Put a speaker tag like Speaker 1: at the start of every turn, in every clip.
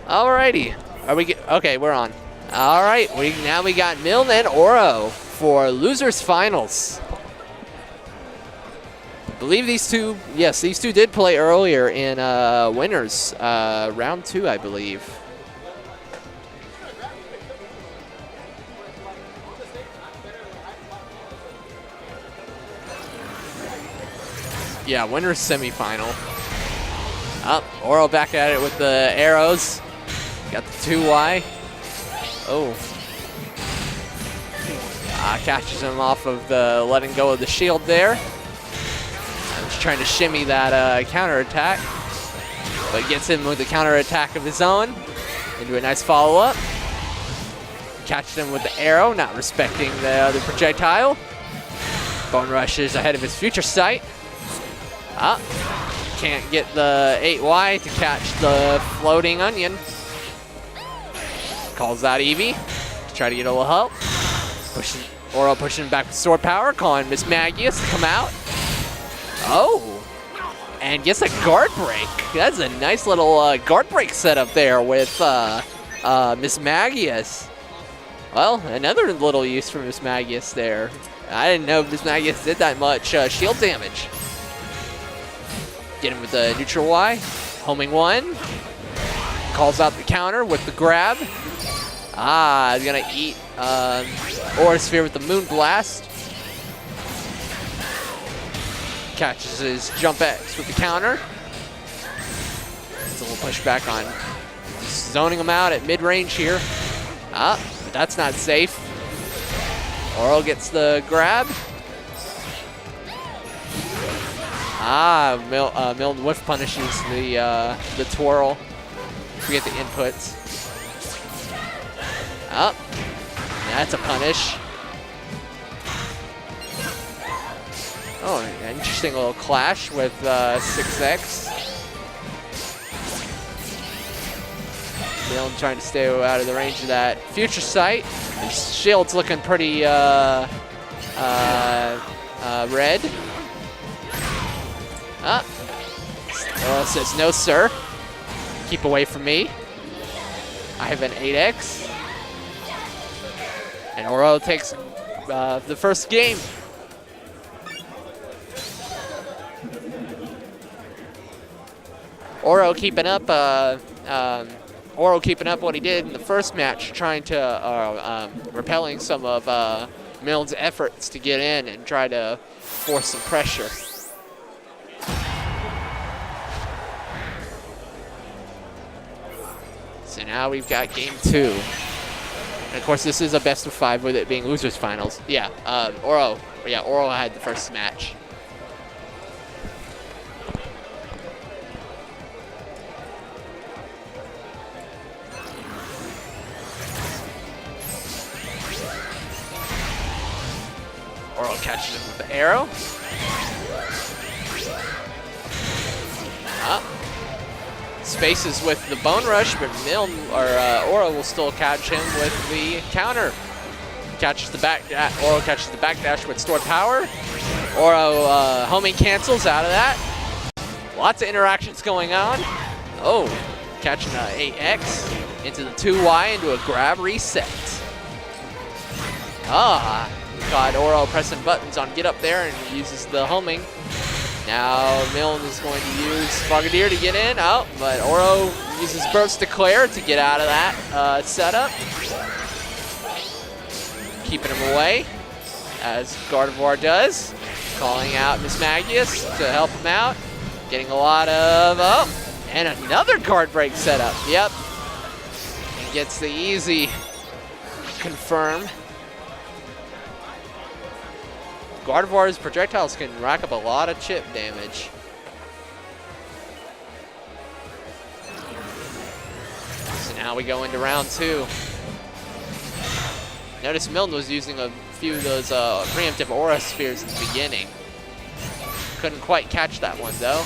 Speaker 1: Alrighty, okay, we're on. All right, now we got Milln and Ouro for losers finals. I believe these two did play earlier in winners, round 2, I believe. Yeah, winners semifinal. Up, Ouro back at it with the arrows. Got the 2Y. Oh. Catches him off of the letting go of the shield there. Just trying to shimmy that counter attack. But gets him with the counter attack of his own. Into a nice follow up. Catches him with the arrow, not respecting the projectile. Bone rushes ahead of his future sight. Can't get the 8Y to catch the floating onion. Calls out Eevee to try to get a little help. Ouro pushing him back with sword power, calling Miss Magius to come out. Oh, and gets a guard break. That's a nice little guard break setup there with Miss Magius. Well, another little use for Miss Magius there. I didn't know Miss Magius did that much shield damage. Get him with the neutral Y, homing 1. Calls out the counter with the grab. He's gonna eat Aura Sphere with the Moon Blast. Catches his Jump X with the counter. It's a little pushback on zoning him out at mid-range here. But that's not safe. Ouro gets the grab. Milln whiff punishes the twirl. Forget the inputs. That's a punish. Oh, an interesting little clash with 6X. Milln trying to stay out of the range of that future sight. His shield's looking pretty red. Ouro says, no sir, keep away from me. I have an 8X. And Ouro takes the first game. Ouro keeping up what he did in the first match, trying to repelling some of Milln's efforts to get in and try to force some pressure. So now we've got game 2. And of course, this is a best of 5 with it being losers finals. Yeah, Ouro had the first match. Ouro catches him with the arrow. Spaces with the Bone Rush, but Ouro will still catch him with the counter. Catches the back. Ouro catches the backdash with stored power. Ouro homing cancels out of that. Lots of interactions going on. Oh, catching an 8X into the 2Y into a grab reset. Got Oro pressing buttons on get up there and uses the homing. Now Milln is going to use Frogadier to get in. Oh, but Oro uses Burst Declare to get out of that setup. Keeping him away, as Gardevoir does. Calling out Miss Magius to help him out. Getting a lot of, oh, and another guard break setup. Yep. And gets the easy confirm. Gardevoir's projectiles can rack up a lot of chip damage. So now we go into round 2. Notice Milln was using a few of those preemptive Aura Spheres at the beginning. Couldn't quite catch that one though.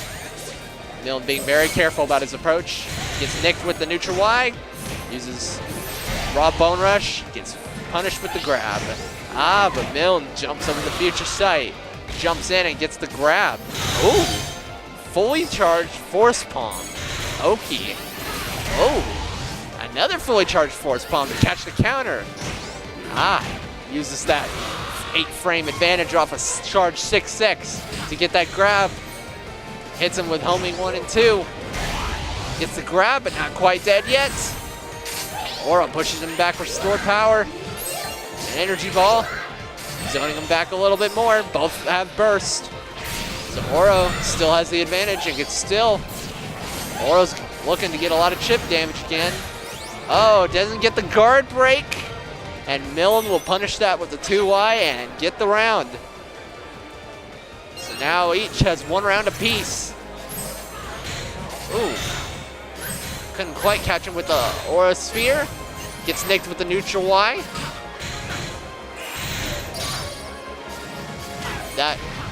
Speaker 1: Milln being very careful about his approach. Gets nicked with the neutral Y. Uses raw Bone Rush. Gets punished with the grab. Ah, but Milln jumps over the future sight. Jumps in and gets the grab. Ooh. Fully charged Force Palm. Oki. Oh. Another fully charged Force Palm to catch the counter. Ah. Uses that 8-frame advantage off a charge 6-6 to get that grab. Hits him with homing 1 and 2. Gets the grab, but not quite dead yet. Oro pushes him back for Restored Power. An Energy Ball. Zoning him back a little bit more. Both have Burst. So Oro still has the advantage and gets still. Oro's looking to get a lot of chip damage again. Oh, doesn't get the guard break. And Milln will punish that with the 2Y and get the round. So now each has 1 round apiece. Ooh. Couldn't quite catch him with the Aura Sphere. Gets nicked with the neutral Y.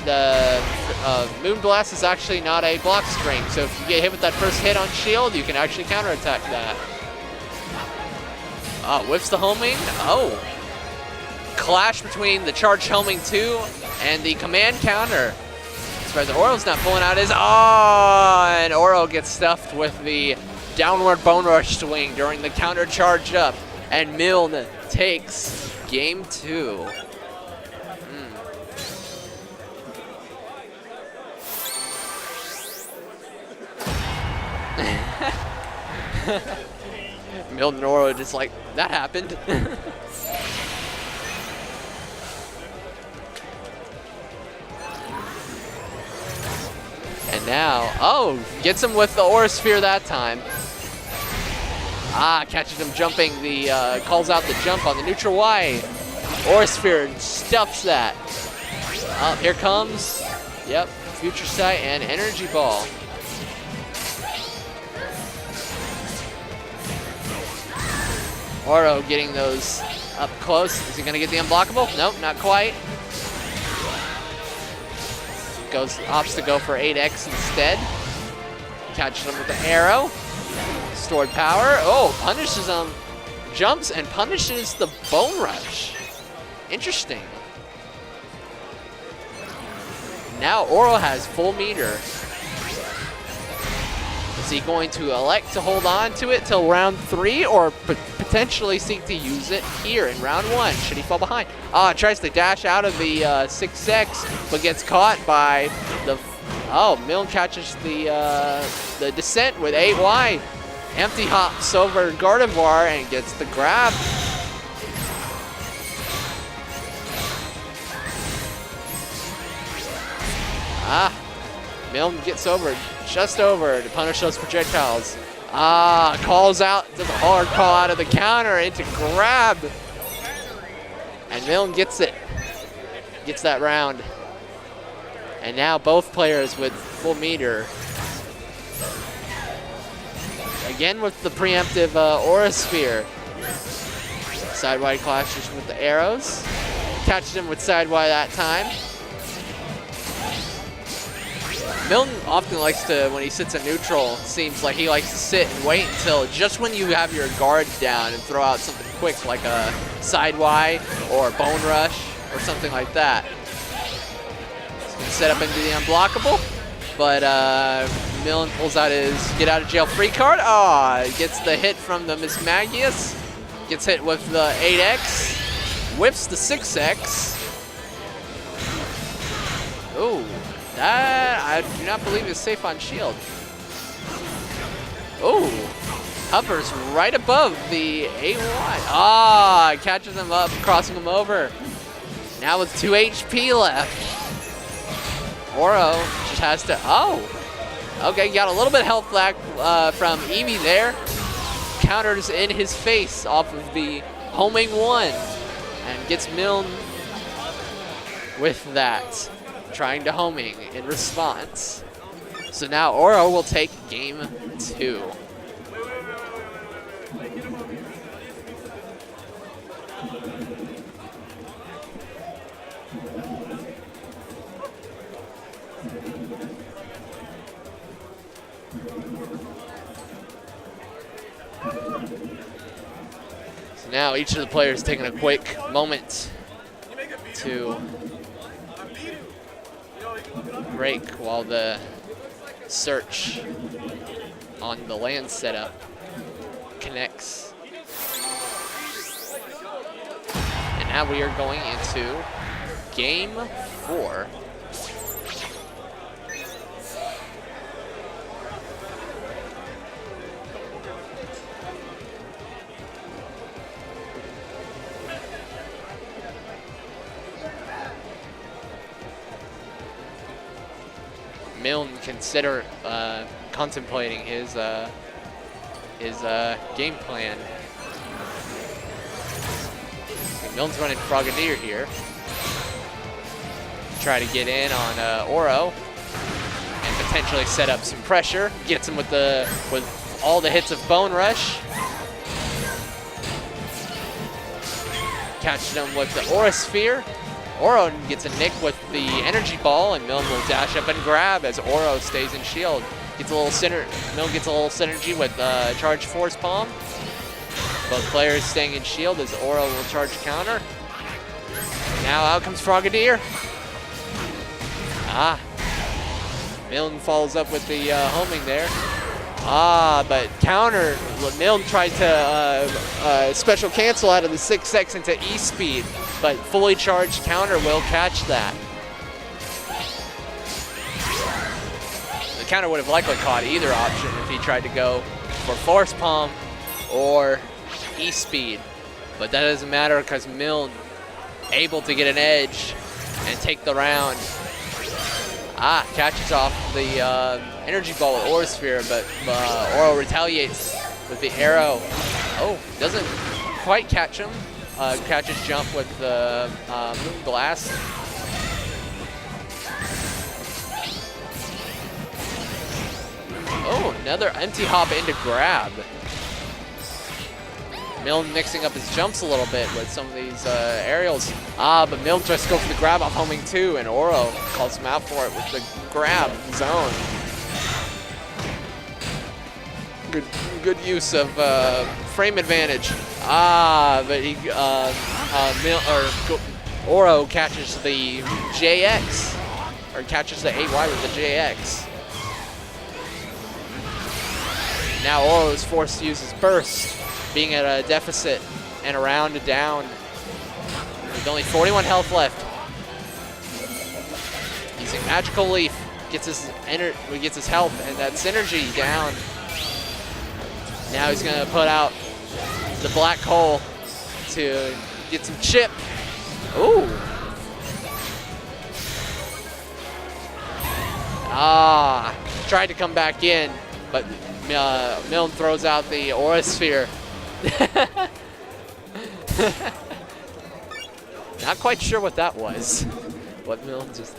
Speaker 1: The Moonblast is actually not a block string, so if you get hit with that first hit on shield, you can actually counterattack that. Whiffs the homing. Oh. Clash between the charge homing 2 and the command counter. As far as Oro's not pulling out his, and Oro gets stuffed with the downward Bone Rush swing during the counter charge up, and Milln takes game 2. Milln and Oro just like, that happened. And now, gets him with the Aura Sphere that time. Catches him jumping the, calls out the jump on the neutral Y. Aura Sphere stuffs that. Here comes, yep, Future Sight and Energy Ball. Oro getting those up close. Is he gonna get the unblockable? Nope, not quite. Opts to go for 8X instead. Catches him with the arrow. Stored power. Oh, punishes him. Jumps and punishes the Bone Rush. Interesting. Now Oro has full meter. Is he going to elect to hold on to it till round 3 or potentially seek to use it here in round 1? Should he fall behind? Tries to dash out of the 6X, but gets caught by the... Milln catches the descent with 8Y. Empty hops over Gardevoir and gets the grab. Milln gets over, just over to punish those projectiles. Calls out, does a hard call out of the counter into grab. And Milln gets it. Gets that round. And now both players with full meter. Again with the preemptive Aura Sphere. Sidewide clashes with the arrows. Catches him with sidewide that time. Milln often likes to, when he sits in neutral, seems like he likes to sit and wait until just when you have your guard down and throw out something quick like a side Y or Bone Rush or something like that. He's going to set up into the unblockable, but Milln pulls out his get out of jail free card. Gets the hit from the Miss Magius. Gets hit with the 8X. Whips the 6X. Ooh, that I do not believe is safe on shield. Ooh, hovers right above the AY. Ah, catches him up, crossing him over. Now with 2 HP left. Oro just has to, okay, got a little bit of health back from Eevee there. Counters in his face off of the homing 1 and gets Milln with that, trying to homing in response. So now Oro will take game 2. So now each of the players taking a quick moment to break while the search on the land setup connects. And now we are going into game 4. Milln contemplating his game plan. Milln's running Frogadier here. Try to get in on Oro and potentially set up some pressure. Gets him with all the hits of Bone Rush. Catches him with the Aura Sphere. Oro gets a nick with the energy ball, and Milln will dash up and grab as Oro stays in shield. Gets a little Milln gets a little synergy with charge force palm. Both players staying in shield as Oro will charge counter. Now out comes Frogadier. Milln follows up with the homing there. But counter, Milln tried to special cancel out of the 6X into E-speed, but fully charged counter will catch that. The counter would have likely caught either option if he tried to go for force palm or E-speed, but that doesn't matter because Milln able to get an edge and take the round. Catches off the energy ball with Aura Sphere, but Oro retaliates with the arrow. Doesn't quite catch him. Catches jump with the Moon Blast. Another empty hop into grab. Milln mixing up his jumps a little bit with some of these aerials. But Milln tries to go for the grab off homing too, and Oro calls him out for it with the grab zone. Good use of frame advantage. But Oro catches the JX, or catches the AY with the JX. Now Oro is forced to use his burst, being at a deficit and a round down. With only 41 health left. Using Magical Leaf, gets his health and that synergy down. Now he's gonna put out the Black Hole to get some chip. Tried to come back in, but Milln throws out the Aura Sphere. Not quite sure what that was. What Milln just...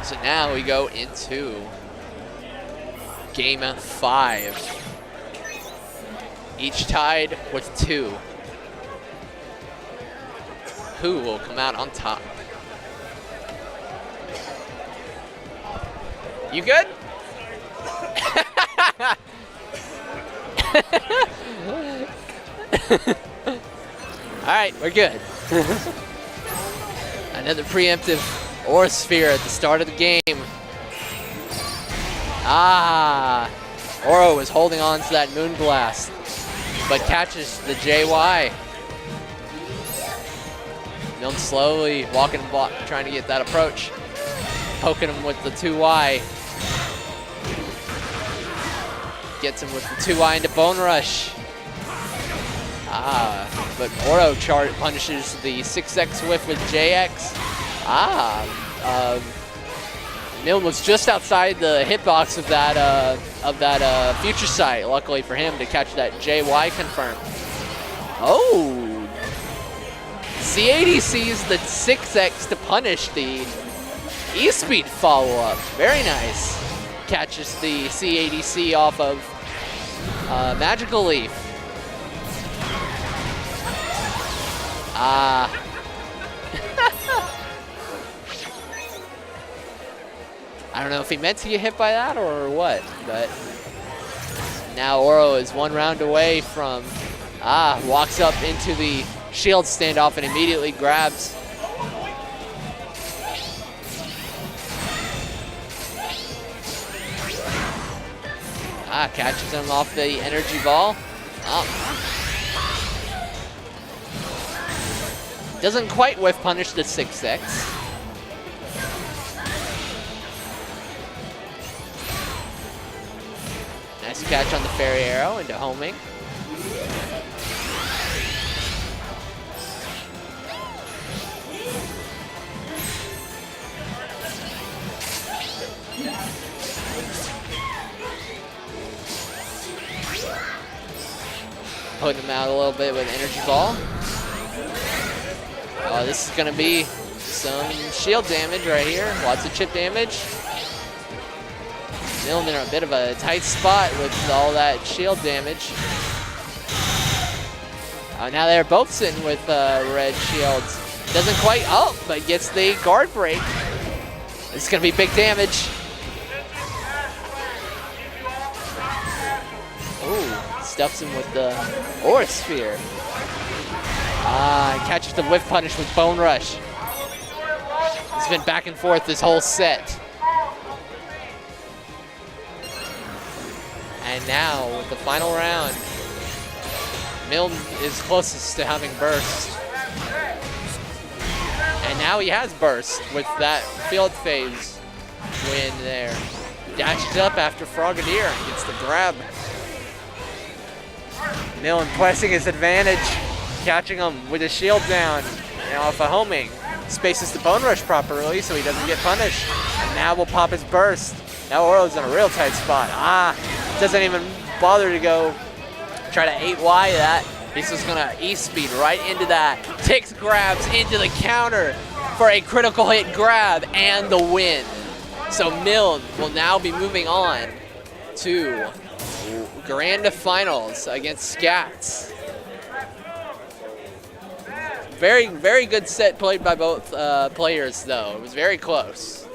Speaker 1: So now we go into game 5. Each tied with 2. Who will come out on top? You good? All right, we're good. Another preemptive Aura Sphere at the start of the game. Oro is holding on to that Moon Blast, but catches the JY. Milln slowly walking and block, trying to get that approach. Poking him with the 2Y. Gets him with the 2Y into Bone Rush. But Oro punishes the 6X whiff with JX. Milln was just outside the hitbox of that future sight. Luckily for him to catch that JY confirm. Oh, C80 sees the 6X to punish the E-Speed follow-up. Very nice. Catches the C80C off of Magical Leaf. I don't know if he meant to get hit by that or what, but now Oro is one round away from, walks up into the shield standoff and immediately grabs. Catches him off the energy ball. Doesn't quite whiff punish the 6X. Nice catch on the fairy arrow into homing. Putting him out a little bit with energy ball. Oh, this is gonna be some shield damage right here. Lots of chip damage. Milln in a bit of a tight spot with all that shield damage. Now they're both sitting with red shields. Doesn't quite, but gets the guard break. This is gonna be big damage. Ooh, stuffs him with the Aura Sphere. Catches the whiff punish with Bone Rush. It's been back and forth this whole set. And now, with the final round, Milln is closest to having burst. And now he has burst with that field phase win there. Dashes up after Frogadier and gets the grab. Milln pressing his advantage, catching him with his shield down and off a homing. Spaces the Bone Rush properly so he doesn't get punished. And now we'll pop his burst. Now Oro's in a real tight spot. Doesn't even bother to go try to 8Y that. He's just gonna E-Speed right into that. Takes grabs into the counter for a critical hit grab and the win. So Milln will now be moving on to Grand Finals against Scats. Very, very good set played by both players though. It was very close.